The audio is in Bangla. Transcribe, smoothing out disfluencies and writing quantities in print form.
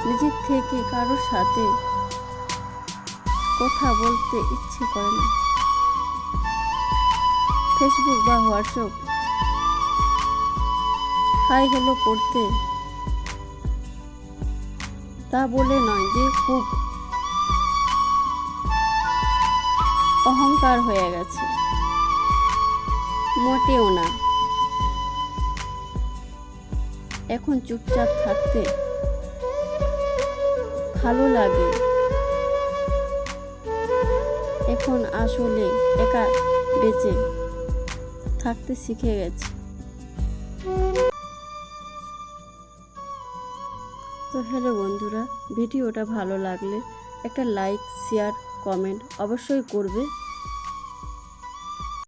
নিজের থেকে কারোর সাথে কথা বলতে ইচ্ছে করে না। ফেসবুক বা হোয়াটসঅ্যাপ হাই হ্যালো করতে তা বলে নয় যে খুব অহংকার হয়ে গেছে, মোটেও না। এখন চুপচাপ থাকতে ভালো লাগে। এখন আসলে একা বেঁচে থাকতে শিখে গেছে। তো হ্যালো বন্ধুরা, ভিডিওটা ভালো লাগলে একটা লাইক, শেয়ার, কমেন্ট অবশ্যই করবে।